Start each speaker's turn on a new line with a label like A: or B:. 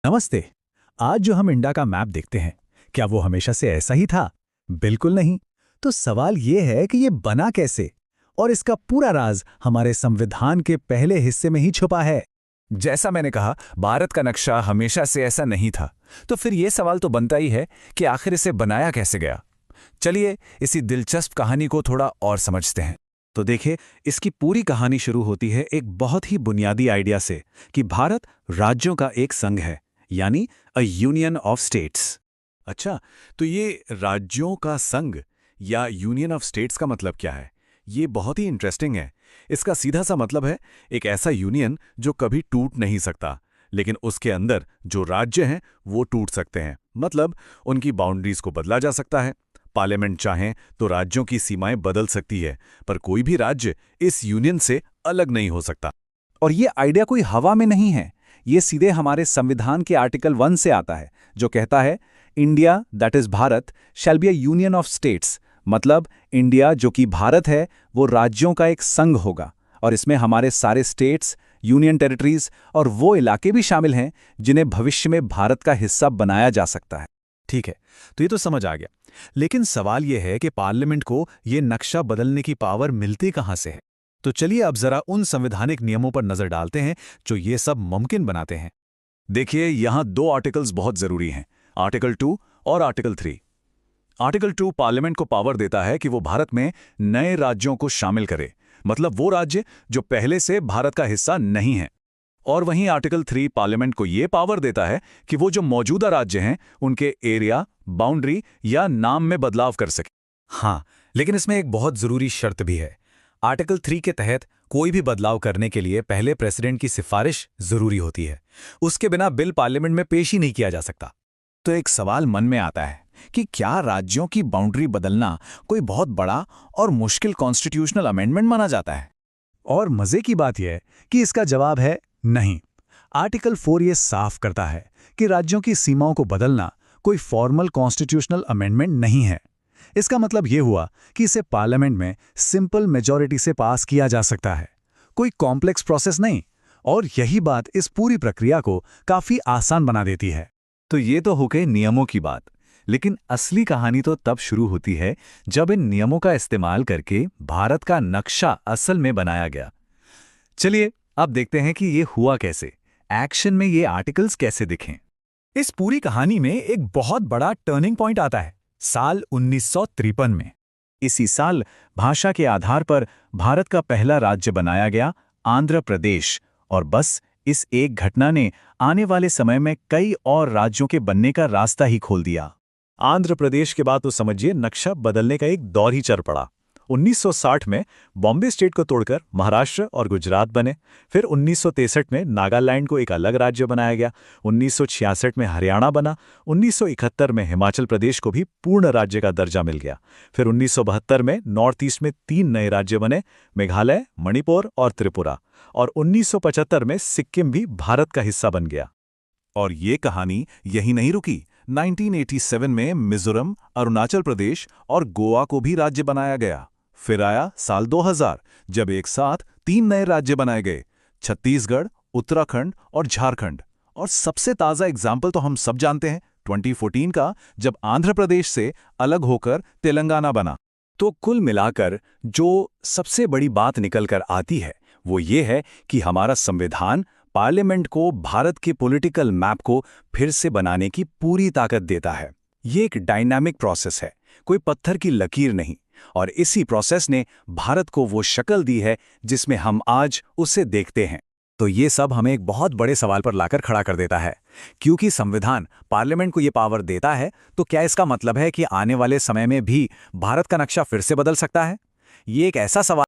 A: नमस्ते। आज जो हम इंडिया का मैप देखते हैं, क्या वो हमेशा से ऐसा ही था? बिल्कुल नहीं। तो सवाल ये है कि ये बना कैसे? और इसका पूरा राज हमारे संविधान के पहले हिस्से में ही छुपा है।
B: जैसा मैंने कहा, भारत का नक्शा हमेशा से ऐसा नहीं था। तो फिर ये सवाल तो बनता ही है कि आखिर इसे बनाया कैसे गया। चलिए इसी दिलचस्प कहानी को थोड़ा और समझते हैं।
C: तो देखिए, इसकी पूरी कहानी शुरू होती है एक बहुत ही बुनियादी आइडिया से कि भारत राज्यों का एक संघ है, यानी अ यूनियन ऑफ स्टेट्स।
D: अच्छा, तो ये राज्यों का संघ या यूनियन ऑफ स्टेट्स का मतलब क्या है? ये बहुत ही इंटरेस्टिंग है। इसका सीधा सा मतलब है एक ऐसा यूनियन जो कभी टूट नहीं सकता, लेकिन उसके अंदर जो राज्य हैं वो टूट सकते हैं। मतलब उनकी बाउंड्रीज को बदला जा सकता है। पार्लियामेंट चाहें तो राज्यों की सीमाएं बदल सकती है, पर कोई भी राज्य इस यूनियन से अलग नहीं हो सकता।
C: और ये आइडिया कोई हवा में नहीं है, ये सीधे हमारे संविधान के आर्टिकल 1 से आता है, जो कहता है India that is Bharat shall be a union of states. मतलब इंडिया जो कि भारत है वो राज्यों का एक संघ होगा, और इसमें हमारे सारे स्टेट्स, यूनियन टेरिटरीज और वो इलाके भी शामिल हैं जिन्हें भविष्य में भारत का हिस्सा बनाया जा सकता है।
A: ठीक है, तो ये तो समझ आ गया। लेकिन सवाल ये है कि पार्लियामेंट को ये नक्शा बदलने की पावर मिलती कहाँ से है? तो चलिए अब जरा उन संवैधानिक नियमों पर नजर डालते हैं जो ये सब मुमकिन बनाते हैं।
D: देखिए, यहाँ दो आर्टिकल्स बहुत जरूरी हैं, आर्टिकल 2 और आर्टिकल 3। आर्टिकल 2 पार्लियामेंट को पावर देता है कि वो भारत में नए राज्यों को शामिल करे, मतलब वो राज्य जो पहले से भारत का हिस्सा नहीं है। और वहीं आर्टिकल 3 पार्लियामेंट को ये पावर देता है कि वो जो मौजूदा राज्य हैं उनके एरिया, बाउंड्री या नाम में बदलाव कर सके।
A: हाँ, लेकिन इसमें एक बहुत जरूरी शर्त भी है। आर्टिकल 3 के तहत कोई भी बदलाव करने के लिए पहले प्रेसिडेंट की सिफारिश जरूरी होती है। उसके बिना बिल पार्लियामेंट में पेश ही नहीं किया जा सकता।
C: तो एक सवाल मन में आता है कि क्या राज्यों की बाउंड्री बदलना कोई बहुत बड़ा और मुश्किल कॉन्स्टिट्यूशनल अमेंडमेंट माना जाता है?
A: और मजे की बात यह है कि इसका जवाब है नहीं। आर्टिकल 4 ये साफ करता है कि राज्यों की सीमाओं को बदलना कोई फॉर्मल कॉन्स्टिट्यूशनल अमेंडमेंट नहीं है। इसका मतलब ये हुआ कि इसे पार्लियामेंट में सिंपल मेजॉरिटी से पास किया जा सकता है, कोई कॉम्प्लेक्स प्रोसेस नहीं। और यही बात इस पूरी प्रक्रिया को काफी आसान बना देती है।
C: तो ये तो हो गए नियमों की बात, लेकिन असली कहानी तो तब शुरू होती है जब इन नियमों का इस्तेमाल करके भारत का नक्शा असल में बनाया गया।
A: चलिए अब देखते हैं कि ये हुआ कैसे, एक्शन में ये आर्टिकल्स कैसे दिखें। इस पूरी कहानी में एक बहुत बड़ा टर्निंग पॉइंट आता है, साल 1953 में।
C: इसी साल भाषा के आधार पर भारत का पहला राज्य बनाया गया, आंध्र प्रदेश। और बस इस एक घटना ने आने वाले समय में कई और राज्यों के बनने का रास्ता ही खोल दिया।
A: आंध्र प्रदेश के बाद तो समझिए नक्शा बदलने का एक दौर ही चल पड़ा। 1960 में बॉम्बे स्टेट को तोड़कर महाराष्ट्र और गुजरात बने। फिर 1963 में नागालैंड को एक अलग राज्य बनाया गया। 1966 में हरियाणा बना। 1971 में हिमाचल प्रदेश को भी पूर्ण राज्य का दर्जा मिल गया। फिर 1972 में नॉर्थ ईस्ट में 3 नए राज्य बने, मेघालय, मणिपुर और त्रिपुरा। और 1975 में सिक्किम भी भारत का हिस्सा बन गया।
D: और ये कहानी यही नहीं रुकी। 1987 में मिजोरम, अरुणाचल प्रदेश और गोवा को भी राज्य बनाया गया। फिर आया साल 2000, जब एक साथ 3 नए राज्य बनाए गए, छत्तीसगढ़, उत्तराखंड और झारखंड। और सबसे ताज़ा एग्जाम्पल तो हम सब जानते हैं, 2014 का, जब आंध्र प्रदेश से अलग होकर तेलंगाना बना।
C: तो कुल मिलाकर जो सबसे बड़ी बात निकल कर आती है वो ये है कि हमारा संविधान पार्लियामेंट को भारत के पॉलिटिकल मैप को फिर से बनाने की पूरी ताकत देता है। ये एक डायनामिक प्रोसेस है, कोई पत्थर की लकीर नहीं। और इसी प्रोसेस ने भारत को वो शक्ल दी है जिसमें हम आज उसे देखते हैं।
A: तो ये सब हमें एक बहुत बड़े सवाल पर लाकर खड़ा कर देता है, क्योंकि संविधान पार्लियामेंट को ये पावर देता है, तो क्या इसका मतलब है कि आने वाले समय में भी भारत का नक्शा फिर से बदल सकता है? ये एक ऐसा सवाल